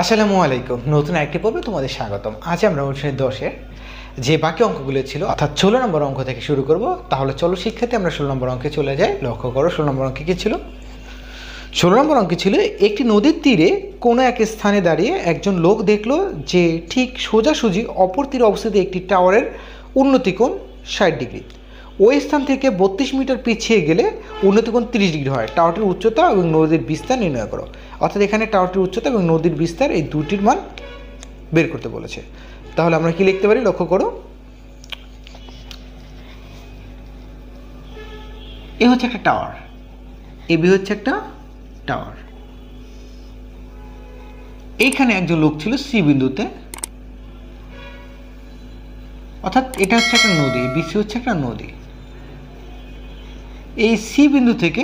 আসসালামু আলাইকুম। নতুন একটি পর্বে তোমাদের স্বাগতম। আজ আমরা অনুশীলনী 10-এর যে বাকি অঙ্কগুলো ছিল অর্থাৎ 16 নম্বর অঙ্ক থেকে শুরু করব। তাহলে চলো শিক্ষার্থী আমরা 16 নম্বর অঙ্কে চলে যাই। লক্ষ্য করো 16 নম্বর অঙ্কে কী ছিল। 16 নম্বর অঙ্কে ছিল একটি নদীর তীরে কোনো এক স্থানে দাঁড়িয়ে একজন লোক দেখলো যে ঠিক সোজাসুজি অপর তীরে অবস্থিত একটি টাওয়ারের উন্নতিকোণ 60 ডিগ্রি। ওই স্থান থেকে 32 মিটার পিছিয়ে গেলে উন্নতিকোণ 30 ডিগ্রি হয়। টাওয়ারটির উচ্চতা এবং নদীর বিস্তার নির্ণয় করো। অর্থাৎ এখানে টাওয়ারটির উচ্চতা এবং নদীর বিস্তার এই দুটির মান বের করতে বলেছে। তাহলে আমরা কি লিখতে পারি লক্ষ্য করো। এ হচ্ছে একটা টাওয়ার, এবি হচ্ছে একটা টাওয়ার। এইখানে একজন লোক ছিল সি বিন্দুতে, অর্থাৎ এটা হচ্ছে একটা নদী, বিসি হচ্ছে একটা নদী। এই সি বিন্দু থেকে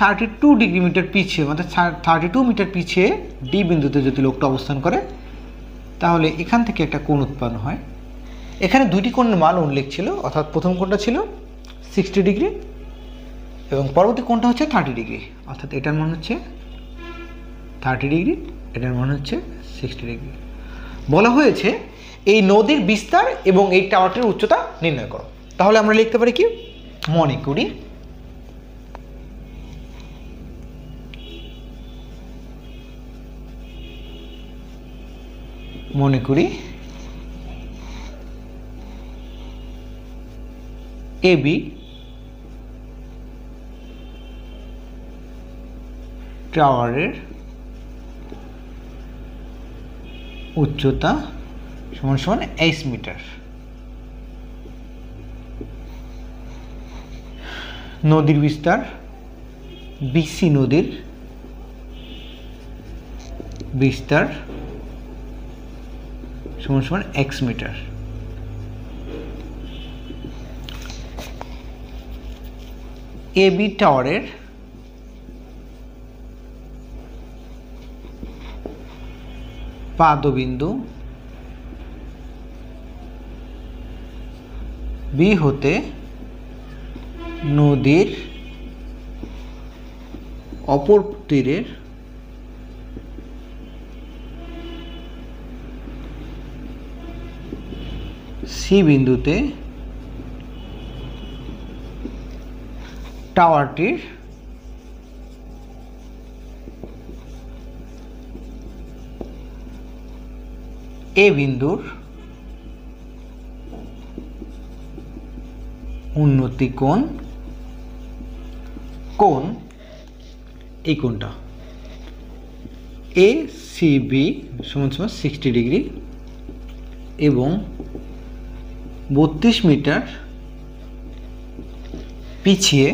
32 ডিগ্রি মিটার পিছিয়ে, অর্থাৎ 32 মিটার পিছিয়ে ডি বিন্দুতে যদি লোকটা অবস্থান করে তাহলে এখান থেকে একটা কোণ উৎপন্ন হয়। এখানে দুইটি কোণের মান উল্লেখ ছিল, অর্থাৎ প্রথম কোণটা ছিল 60 ডিগ্রি এবং পরবর্তী কোণটা হচ্ছে 30 ডিগ্রি। অর্থাৎ এটার মান হচ্ছে 30 ডিগ্রি, এটার মান হচ্ছে 60 ডিগ্রি। বলা হয়েছে এই নদীর বিস্তার এবং এই টাওয়ারটির উচ্চতা নির্ণয় করো। তাহলে আমরা লিখতে পারি কি, মনে করি এবি টাওয়ারের উচ্চতা সমান সমান 8 মিটার। নদীর বিস্তার, বিসি নদীর বিস্তার সমান সমান x মিটার। এবি টাওয়ারের পাদবিন্দু বি হতে নদীর অপর তীরের সি বিন্দুতে টাওয়ারটির এ বিন্দুর উন্নতি কোণ এই কোণটা এ সি বি সমান সমান 60 ডিগ্রি এবং 32 মিটার পিছিয়ে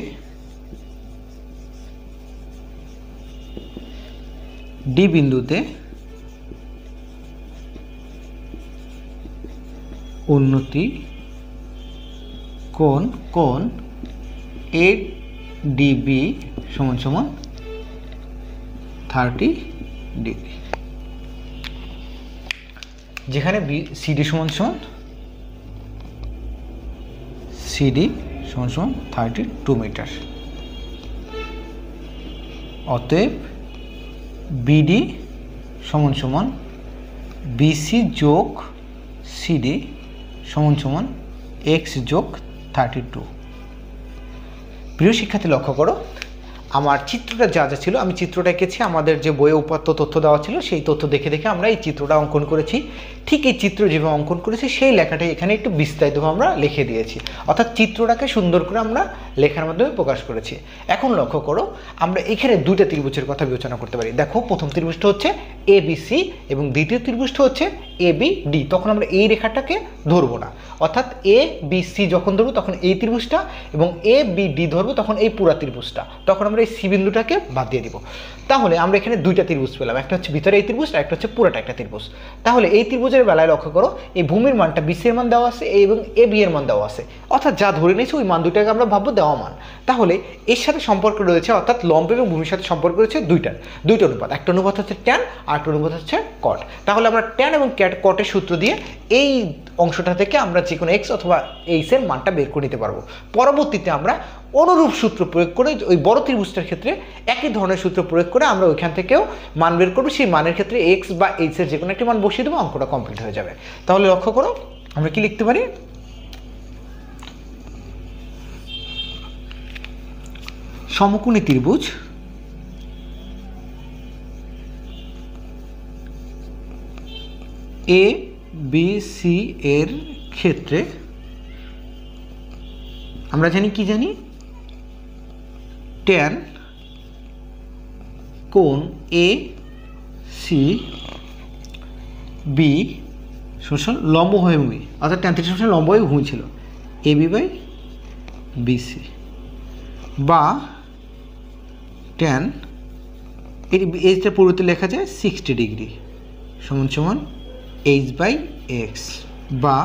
ডি বিন্দুতে উন্নতি কোণ এ ডিবি সমান সমান 30 ডিগ্রি। যেখানে সিডি সমান সমান 32 মিটার। অতএব বিডি সমান সমান বিসি যোগ সিডি সমান সমান এক্স যোগ 32। প্রিয় শিক্ষার্থী লক্ষ্য করো, আমার চিত্রটা যা যা ছিল আমি চিত্রটা এঁকেছি। আমাদের যে বইয়ে উপাত্ত তথ্য দেওয়া ছিল সেই তথ্য দেখে দেখে আমরা এই চিত্রটা অঙ্কন করেছি। ঠিক এই চিত্র যেভাবে অঙ্কন করেছি সেই লেখাটাই এখানে একটু বিস্তারিতভাবে আমরা লিখে দিয়েছি, অর্থাৎ চিত্রটাকে সুন্দর করে আমরা লেখার মাধ্যমে প্রকাশ করেছি। এখন লক্ষ্য করো, আমরা এখানে দুইটা ত্রিভুজের কথা বিবেচনা করতে পারি। দেখো, প্রথম ত্রিভুজটা হচ্ছে এবিসি এবং দ্বিতীয় ত্রিভুজটা হচ্ছে এবিডি। তখন আমরা এই রেখাটাকে ধরবো না, অর্থাৎ এ বি সি যখন ধরবো তখন এই ত্রিভুজটা এবং এ বি ডি ধরবো তখন এই পুরা ত্রিভুজটা, তখন আমরা এই সি বিন্দুটাকে বাদ দিয়ে দিব। তাহলে আমরা এখানে দুইটা ত্রিভুজ পেলাম, একটা হচ্ছে ভিতরে এই ত্রিভুজ আর একটা হচ্ছে পুরোটা একটা ত্রিভুজ। তাহলে এই ত্রিভুজের বেলায় লক্ষ্য করো, এই ভূমির মানটা বিসি এর মান দেওয়া আছে এবং এ বি এর মান দেওয়া আছে, অর্থাৎ যা ধরে নিয়েছি ওই মান দুইটাকে আমরা ভাববো দেওয়া মান। তাহলে এর সাথে সম্পর্ক রয়েছে, অর্থাৎ লম্ব এবং ভূমির সাথে সম্পর্ক রয়েছে দুইটা অনুপাত। একটা অনুপাত হচ্ছে ট্যান আর আরেকটা অনুপাত হচ্ছে কট। তাহলে আমরা ট্যান এবং কটের সূত্র দিয়ে এই অংশটা থেকে আমরা যে কোনো এক্স অথবা এইচ এর মানটা বের করে নিতে পারবো। পরবর্তীতে আমরা অনুরূপ সূত্র প্রয়োগ করে ওই বড় ত্রিভুজটার ক্ষেত্রে একই ধরনের সূত্র প্রয়োগ করে আমরা ওইখান থেকেও মান বের করবো। সেই মানের ক্ষেত্রে এক্স বা এইচ এর যে কোনো একটি মান বসিয়ে দেবো, অঙ্কটা কমপ্লিট হয়ে যাবে। তাহলে লক্ষ্য করো আমরা কি লিখতে পারি, সমকোণী ত্রিভুজ এ বি সি এর ক্ষেত্রে আমরা জানি কি জানি, ট্যান কোণ এ সি বি সমান লম্ব হয়ে ভূমি, অর্থাৎ ট্যান থিটা সমান লম্ব হয়ে ভূমি ছিল এ বি বাই বিসি, বা ট্যান এইচটার পরিবর্তে লেখা যায় 60 ডিগ্রি সমান সমান এইচ বাই এক্স, বা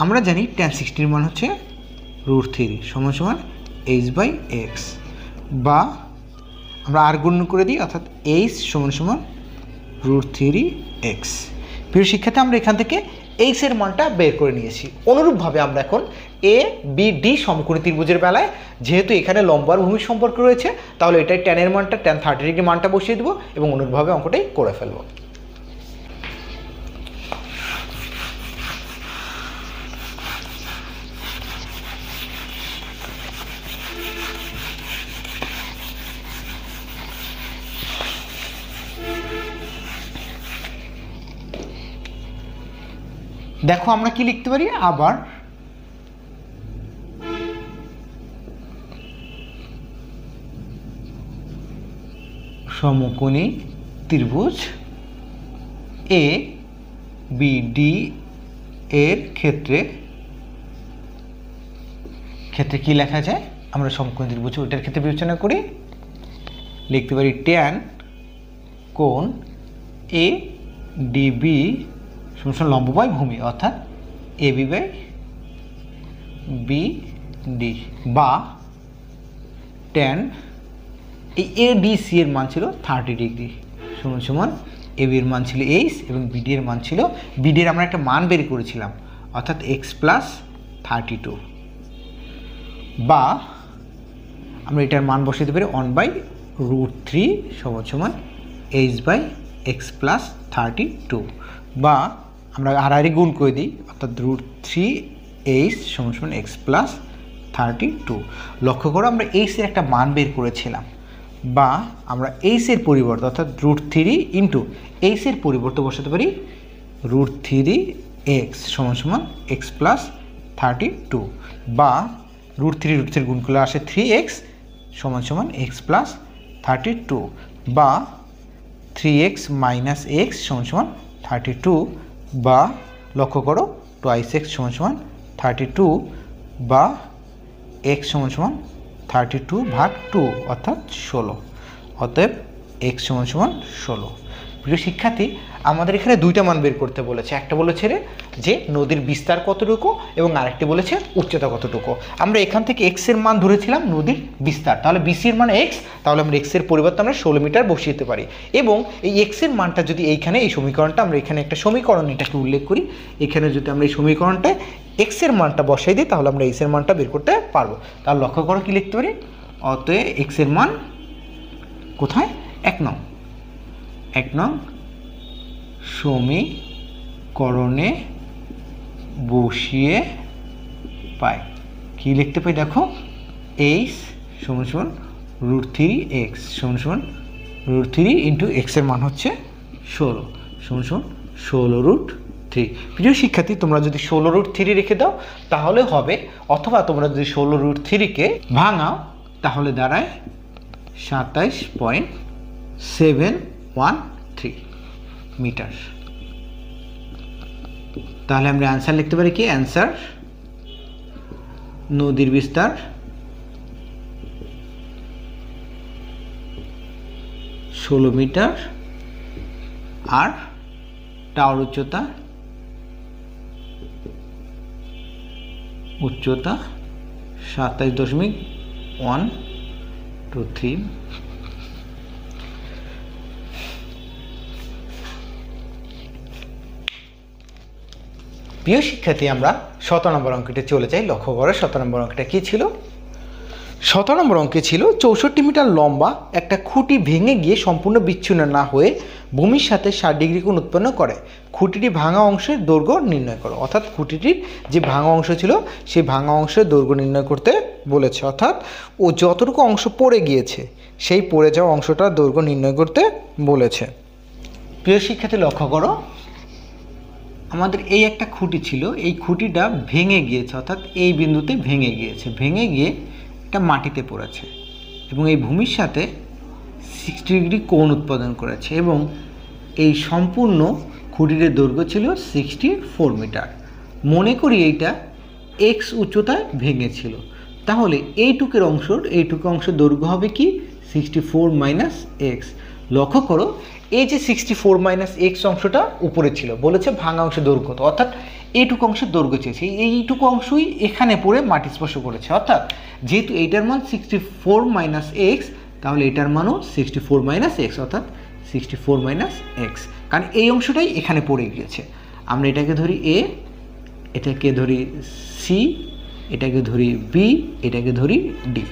আমরা জানি ট্যান 60 মান হচ্ছে √3 সমান সমান এইচ বাই এক্স, বা আমরা আর গুণ করে দিই অর্থাৎ এইচ সমান সমান √3x। প্রিয় শিক্ষার্থী, আমরা এখান থেকে এইচ এর মানটা বের করে নিয়েছি। অনুরূপভাবে আমরা এখন এ বি ডি সমকোণী ত্রিভুজের বেলায় যেহেতু এখানে লম্ব আর ভূমির সম্পর্ক রয়েছে, তাহলে এটাই ট্যানের মানটা ট্যান 30 ডিগ্রি মানটা বসিয়ে দেবো এবং অনুরূপভাবে অঙ্কটাই করে ফেলবো। দেখো আমরা কি লিখতে পারি, আবার সমকোণী ত্রিভুজ এ বি ডি এর ক্ষেত্রে কি লেখা যায়, আমরা সমকোণী ত্রিভুজ ওইটার ক্ষেত্রে বিবেচনা করি, লিখতে পারি ট্যান কোণ এ ডিবি সমান লম্ব বাই ভূমি, অর্থাৎ A B by B D, বা ট্যান এই এ ডি সি এর মান ছিল 30 ডিগ্রি সমান সমান এ বি এর মান ছিল এইচ এবং বিডি এর মান ছিল, বিডি এর আমরা একটা মান বের করেছিলাম অর্থাৎ এক্স প্লাস 32, বা আমরা এটার মান বসাতে পারি 1/√3 সমান সমান এইচ বাই এক্স প্লাস 32, বা আমরা আড়াআড়ি গুণ করে দিই অর্থাৎ √3h সমান সমান এক্স প্লাস 32। লক্ষ্য করো আমরা এইচের একটা মান বের করেছিলাম, বা আমরা এইচের পরিবর্তে অর্থাৎ √3 ইন্টু এইচের পরিবর্তে বসাতে পারি √3x সমান সমান এক্স প্লাস 32, বা √3 গুণ করলে আসে 3x সমান সমান এক্স প্লাস 32, বা 3x মাইনাস এক্স সমান সমান 32, বা লক্ষ্য করো 2x সমান সমান 32, বা x সমান সমান 32/2 অর্থাৎ 16, অতএব x সমান সমান 16। প্রিয় শিক্ষার্থী, আমাদের এখানে দুইটা মান বের করতে বলেছে, একটা বলেছে যে নদীর বিস্তার কতটুকু এবং আরেকটি বলেছে উচ্চতা কতটুকু। আমরা এখান থেকে x এর মান ধরেছিলাম নদীর বিস্তার, তাহলে বিসি এর মান x, তাহলে আমরা x এর পরিবর্তে আমরা 16 মিটার বসিয়ে দিতে পারি, এবং এই x এর মানটা যদি এইখানে এই সমীকরণটা আমরা এখানে একটা সমীকরণ এটাকে উল্লেখ করি, এখানে যদি আমরা এই সমীকরণটা x এর মানটা বসাই দিই তাহলে আমরা x এর মানটা বের করতে পারবো। তাহলে লক্ষ্য করো কি লিখতে পারি, অতএব x এর মান কোথায়, 1 নং সমীকরণে বসিয়ে পাই। কি লিখতে পাই দেখো, h সমান সমান √3x সমান সমান √3 ইন্টু x এর মান হচ্ছে 16 সমান সমান 16√3। প্রিয় শিক্ষার্থী, তোমরা যদি 16√3 রেখে দাও তাহলে হবে, অথবা তোমরা যদি 16√3কে ভাঙাও তাহলে দাঁড়ায় 27.713 মিটার। তাহলে আমরা অ্যান্সার লিখতে পারি কি, অ্যান্সার নদীর বিস্তার 16 মিটার আর টাওয়ার উচ্চতা 27.123। প্রিয় শিক্ষার্থী, আমরা 17 নম্বর অঙ্কটি চলে যাই। লক্ষ্য করো 17 নম্বর অঙ্কটা কী ছিল। 17 নম্বর অঙ্কে ছিল 64 মিটার লম্বা একটা খুঁটি ভেঙে গিয়ে সম্পূর্ণ বিচ্ছিন্ন না হয়ে ভূমির সাথে 60 ডিগ্রি কোণ উৎপন্ন করে। খুঁটিটি ভাঙা অংশের দৈর্ঘ্য নির্ণয় করো। অর্থাৎ খুঁটিটির যে ভাঙা অংশ ছিল সেই ভাঙা অংশের দৈর্ঘ্য নির্ণয় করতে বলেছে। অর্থাৎ ও যতটুকু অংশ পড়ে গিয়েছে সেই পড়ে যাওয়া অংশটার দৈর্ঘ্য নির্ণয় করতে বলেছে। প্রিয় শিক্ষার্থী, লক্ষ্য করো আমাদের এই একটা খুঁটি ছিল, এই খুঁটিটা ভেঙে গিয়েছে, অর্থাৎ এই বিন্দুতে ভেঙে গিয়েছে, ভেঙে গিয়ে এটা মাটিতে পড়েছে এবং এই ভূমির সাথে 60 ডিগ্রি কোণ উৎপাদন করেছে এবং এই সম্পূর্ণ খুঁটির দৈর্ঘ্য ছিল 64 মিটার। মনে করি এইটা এক্স উচ্চতায় ভেঙেছিল, তাহলে এইটুকের অংশের দৈর্ঘ্য হবে কি 64 মাইনাস এক্স। লক্ষ্য করো এই যে 64 মাইনাস এক্স অংশটা উপরে ছিল, বলেছে ভাঙা অংশের দৈর্ঘ্য, অর্থাৎ এইটুকু অংশের দৈর্ঘ্য চেয়েছে, এইটুকু অংশই এখানে পড়ে মাটি স্পর্শ করেছে। অর্থাৎ যেহেতু এইটার মান 64 মাইনাস এক্স, তাহলে এটার মানও 64 মাইনাস এক্স, অর্থাৎ 64 মাইনাস এক্স, কারণ এই অংশটাই এখানে পড়ে গিয়েছে। আমরা এটাকে ধরি এ, এটাকে ধরি সি, এটাকে ধরি বি, এটাকে ধরি ডি।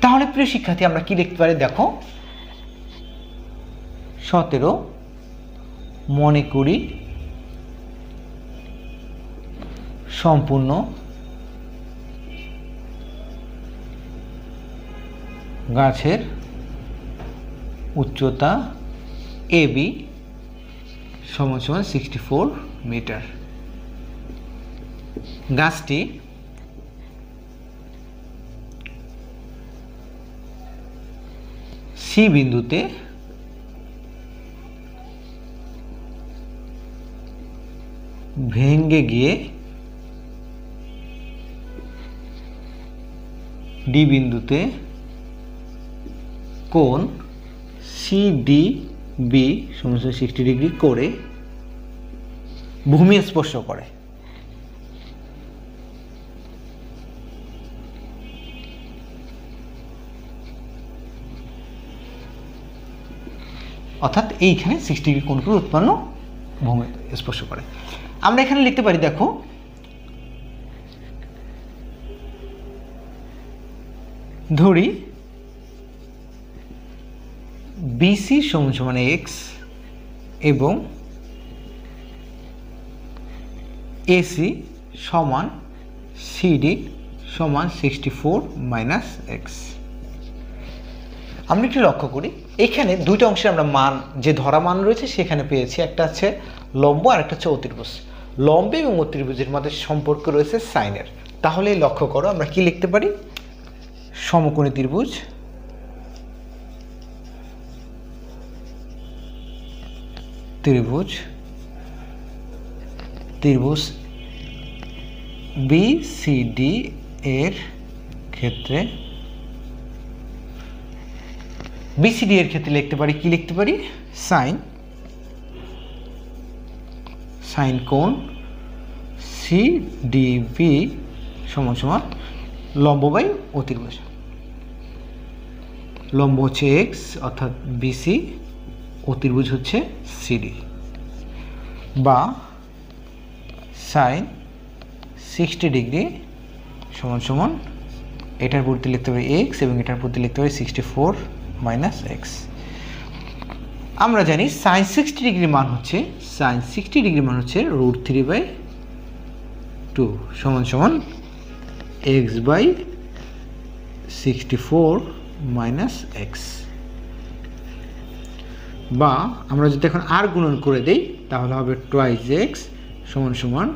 তাহলে প্রিয় শিক্ষার্থী, আমরা কি লিখতে পারি দেখো, 17 মনে করি সম্পূর্ণ গাছের উচ্চতা এ বি সমান 64 মিটার। গাছটি সি বিন্দুতে ভেঙে গিয়ে ডি বিন্দুতে কোণ সিডিবি সমান 60 ডিগ্রি করে ভূমি স্পর্শ করে। অর্থাৎ এইখানে 60 ডিগ্রি কোণ করে উৎপন্ন ভূমি স্পর্শ করে। আমরা এখানে লিখতে পারি দেখো, ধরি বিসি সমান এক্স এবং এসি সমান সিডি সমান 64 মাইনাস এক্স। আমরা একটু লক্ষ্য করি, এখানে দুইটা অংশের আমরা মান যে ধরা মান রয়েছে সেখানে পেয়েছি, একটা আছে লম্ব আর একটা হচ্ছে অতির্ভুজ। লম্ব এবং অতির্ভুজের মধ্যে সম্পর্ক রয়েছে সাইনের। তাহলে লক্ষ্য করো আমরা কি লিখতে পারি, সমকোণী ত্রিভুজ ত্রিভুজ বিসিডি এর ক্ষেত্রে লিখতে পারি কি লিখতে পারি, সাইন কোণ সিডিবি সমান লম্ব বাই অতির্ভুজ। লম্ব হচ্ছে এক্স অর্থাৎ বিসি, অতির্ভুজ হচ্ছে সিডি, বা সাইন 60 ডিগ্রি সমান এটার পরিবর্তে লিখতে পারি এক্স এবং এটার পরিবর্তে লিখতে পারি 64 মাইনাস এক্স। আমরা জানি সাইন 60 ডিগ্রির মান হচ্ছে √3/2 সমান এক্স বাই 64 মাইনাস এক্স। বা আমরা যদি এখন আর গুণন করে দেই তাহলে হবে টুয়াইস এক্স সমান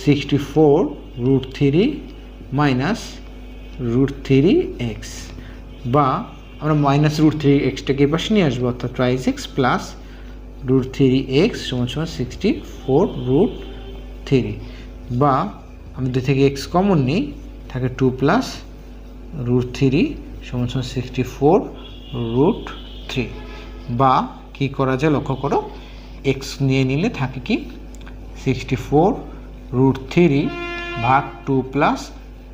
64 √3 মাইনাস √3 এক্স, বা আমরা মাইনাস √3 এক্সটাকে পাশে নিয়ে আসবো, অর্থাৎ টুয়াইস এক্স প্লাস √3 এক্স সমান 64 √3, বা আমি 2 থেকে এক্স কমন নিই, থাকে 2 প্লাস √3 সমান 64 √3, বা কি করা যায় লক্ষ্য করো, এক্স নিয়ে নিলে থাকে কি 64 √3 ভাগ 2 প্লাস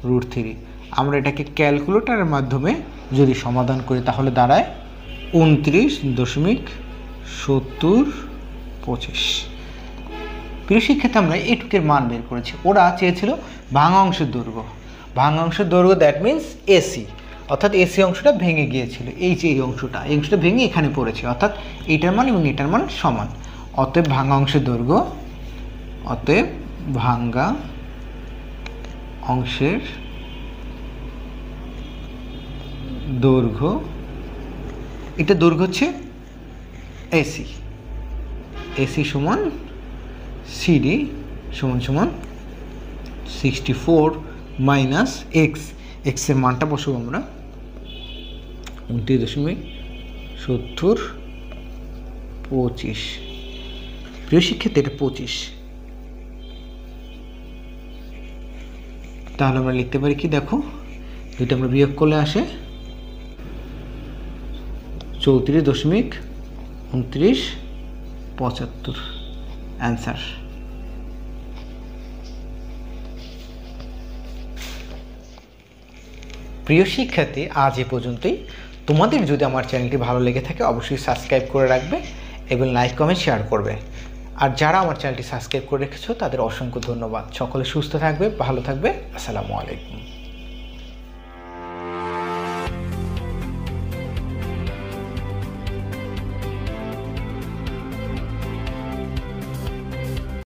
√3। আমরা এটাকে ক্যালকুলেটরের মাধ্যমে যদি সমাধান করি তাহলে দাঁড়ায় 29.7025। প্রিয় শিক্ষার্থী, আমরা এটুকের মান বের করেছি। ওরা চেয়েছিল ভাঙা অংশের দৈর্ঘ্য। ভাঙা অংশের দৈর্ঘ্য দ্যাট মিনস এসি, অর্থাৎ এসি অংশটা ভেঙে গিয়েছিল। এই যে এই অংশটা ভেঙে এখানে পড়েছে, অর্থাৎ এইটার মান এবং এটার মান সমান। অতএব ভাঙা অংশের দৈর্ঘ্য, অতএব ভাঙা অংশের দৈর্ঘ্য, এটা দৈর্ঘ্য হচ্ছে এসি, এসি সমান সিডি সমান সমান 64 মাইনাস এক্স। এক্সের মানটা বসবো আমরা 29.7025। প্রিয় শিক্ষার্থী, এটা 25। তাহলে আমরা লিখতে পারি কি, দেখো এটা আমরা বিয়োগ করলে আসে 34.2975 অ্যান্সার। প্রিয় শিক্ষার্থী, আজ এ পর্যন্তই। তোমাদের যদি আমার চ্যানেলটি ভালো লেগে থাকে অবশ্যই সাবস্ক্রাইব করে রাখবে এবং লাইক কমেন্ট শেয়ার করবে। আর যারা আমার চ্যানেলটি সাবস্ক্রাইব করে রেখেছো তাদের অসংখ্য ধন্যবাদ। সকলে সুস্থ থাকবে, ভালো থাকবে। আসসালামু আলাইকুম।